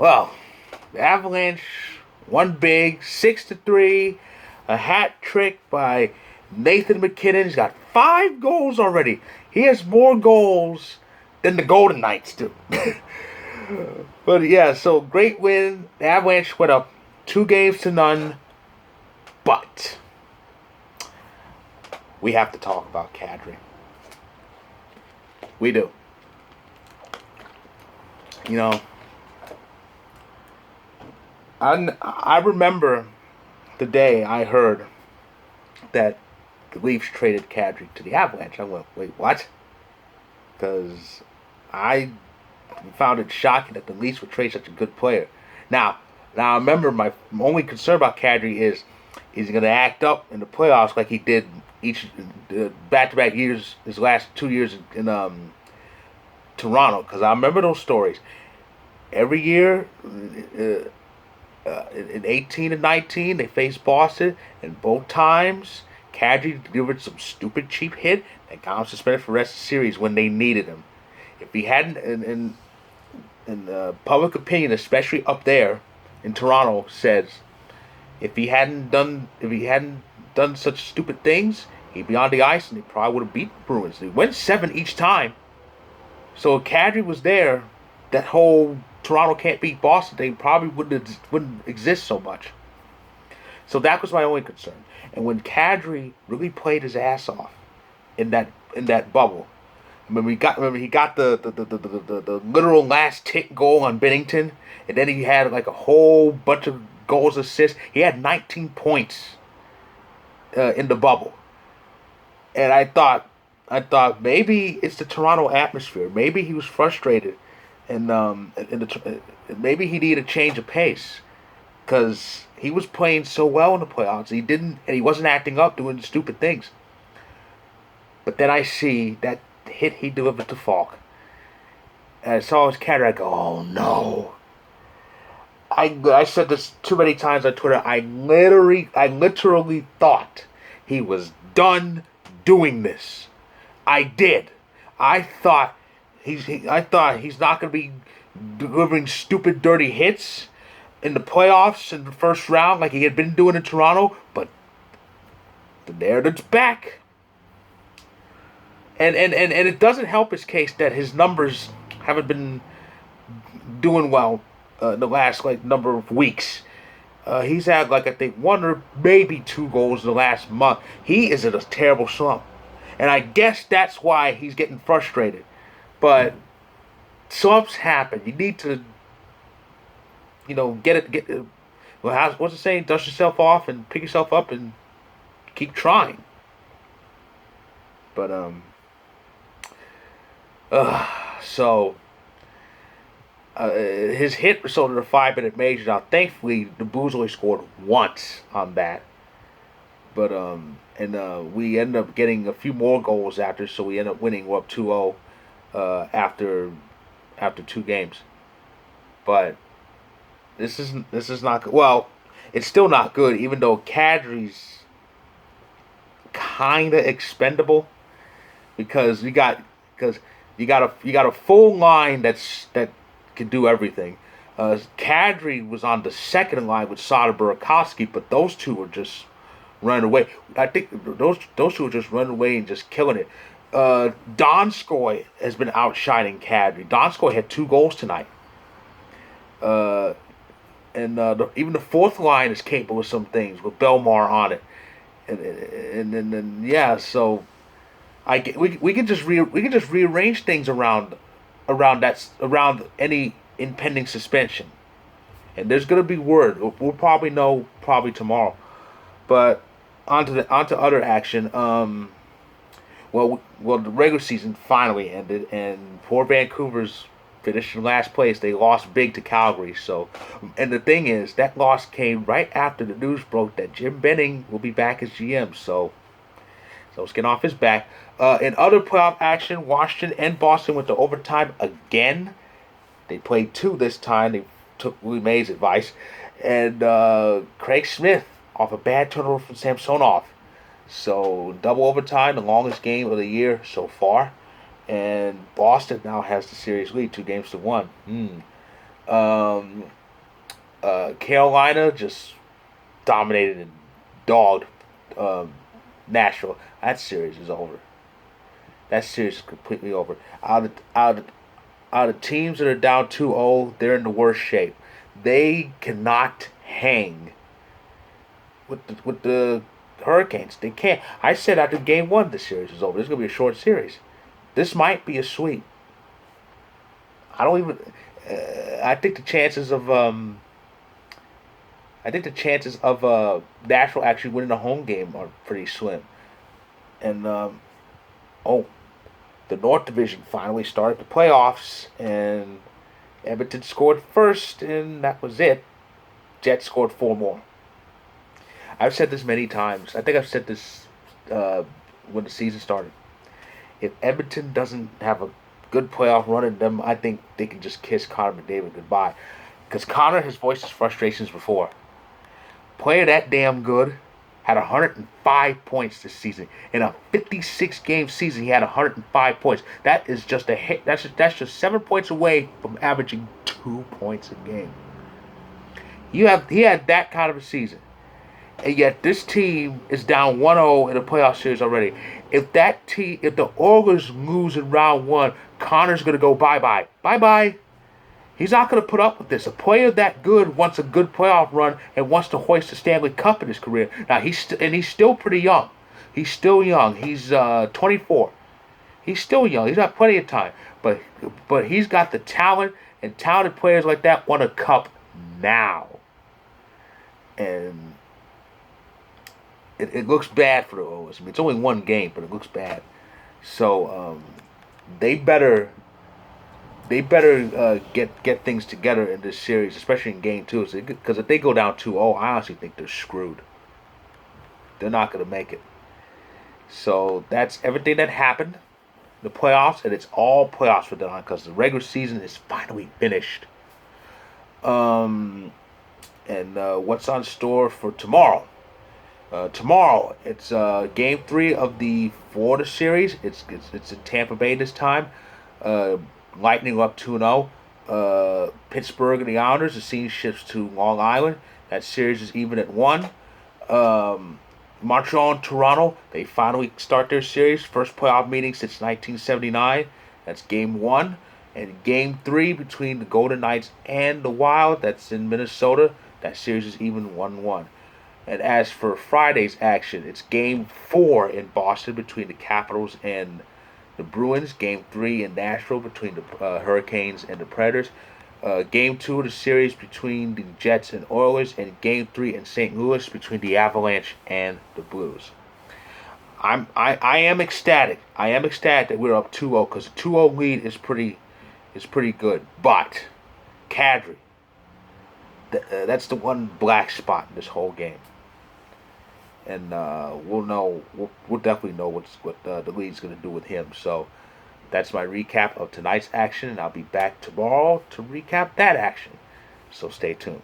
Well, the Avalanche won big, 6-3, a hat trick by Nathan McKinnon. He's got 5 goals already. He has more goals than the Golden Knights do. But yeah, so great win. The Avalanche went up 2 games to none. But we have to talk about Kadri. We do. You know, I remember the day I heard that the Leafs traded Kadri to the Avalanche. I went, wait, what? Because I found it shocking that the Leafs would trade such a good player. Now, I remember my only concern about Kadri is he going to act up in the playoffs like he did each back-to-back years, his last 2 years in Toronto? Because I remember those stories. Every year, in 18 and 19, they faced Boston, and both times, Kadri delivered some stupid cheap hit that got him suspended for the rest of the series when they needed him. If he hadn't, in public opinion, especially up there in Toronto, says if he hadn't done such stupid things, he'd be on the ice and he probably would have beat the Bruins. They went 7 each time. So if Kadri was there, that whole Toronto can't beat Boston thing probably wouldn't exist so much. So that was my only concern. And when Kadri really played his ass off in that bubble, remember he got the literal last tick goal on Bennington, and then he had like a whole bunch of goals, assists. He had 19 points in the bubble, and I thought maybe it's the Toronto atmosphere. Maybe he was frustrated, and maybe he needed a change of pace, because he was playing so well in the playoffs. He wasn't acting up, doing stupid things. But then I see that hit he delivered to Falk, and I saw his Kadri. I go, oh no. I said this too many times on Twitter. I literally thought he was done doing this. I did. I thought he's not going to be delivering stupid, dirty hits in the playoffs in the first round like he had been doing in Toronto. But the narrative's back, and it doesn't help his case that his numbers haven't been doing well the last number of weeks. He's had I think 1 or maybe 2 goals in the last month. He is in a terrible slump, and I guess that's why he's getting frustrated. But slumps happen. You need to, get. Well, what's it saying? Dust yourself off and pick yourself up and keep trying. But so. His hit resulted in a 5-minute major. Now, thankfully, the Blues only scored once on that, but we ended up getting a few more goals after, so we ended up winning. We're up 2-0 after 2 games. But this is not good. Well, it's still not good, even though Kadri's kind of expendable, because you got a full line that can do everything. Kadri was on the second line with Soderberg, but those two were just running away. I think those two were just running away and just killing it. Donskoy has been outshining Kadri. Donskoy had 2 goals tonight. Even the fourth line is capable of some things with Belmar on it. And yeah, so we can just rearrange things around any impending suspension, and there's gonna be word. We'll probably know tomorrow. But onto other action. Well, the regular season finally ended, and poor Vancouver's finished in last place. They lost big to Calgary. So, and the thing is, that loss came right after the news broke that Jim Benning will be back as GM. So let's get off his back. In other playoff action, Washington and Boston went to overtime again. They played 2 this time. They took Willie Mays' advice. And Craig Smith off a bad turnover from Samsonov. So double overtime, the longest game of the year so far. And Boston now has the series lead, 2-1. Um, Carolina just dominated and dogged um, Nashville. That series is over. That series is completely over. Out of teams that are down 2-0, they're in the worst shape. They cannot hang with the Hurricanes. They can't. I said after game one, the series is over. This is gonna be a short series. This might be a sweep. I don't even. I think the chances of Nashville actually winning a home game are pretty slim. And oh, the North Division finally started the playoffs, and Edmonton scored first, and that was it. Jets scored four more. I've said this many times. I think I've said this uh, when the season started. If Edmonton doesn't have a good playoff run in them, I think they can just kiss Connor McDavid goodbye. Because Connor has voiced his frustrations before. Player that damn good had 105 points this season. In a 56 game season, he had 105 points. That is just a hit. That's just 7 points away from averaging 2 points a game. He had that kind of a season. And yet this team is down 1-0 in the playoff series already. If the Oilers lose in round one, Connor's gonna go bye-bye. Bye-bye. He's not gonna put up with this. A player that good wants a good playoff run and wants to hoist the Stanley Cup in his career. Now he's still pretty young. He's still young. He's 24. He's still young. He's got plenty of time. But he's got the talent, and talented players like that want a cup now. And it looks bad for the Oilers. I mean, it's only one game, but it looks bad. So they better get things together in this series, especially in game two. Because if they go down 2-0, I honestly think they're screwed. They're not going to make it. So that's everything that happened in the playoffs, and it's all playoffs for them because the regular season is finally finished. And what's on store for tomorrow? Tomorrow, it's game three of the Florida series. It's in Tampa Bay this time. Lightning up 2-0. Pittsburgh and the Islanders. The scene shifts to Long Island. That series is even at 1. Montreal and Toronto, they finally start their series. First playoff meeting since 1979. That's game 1. And game 3 between the Golden Knights and the Wild. That's in Minnesota. That series is even 1-1. And as for Friday's action, it's game 4 in Boston between the Capitals and the Bruins. Game 3 in Nashville between the Hurricanes and the Predators. Game 2 of the series between the Jets and Oilers. And Game 3 in St. Louis between the Avalanche and the Blues. I am ecstatic. I am ecstatic that we're up 2-0 because the 2-0 lead is pretty good. But Kadri, that's the one black spot in this whole game. And we'll definitely know what the league's going to do with him. So that's my recap of tonight's action, and I'll be back tomorrow to recap that action. So stay tuned.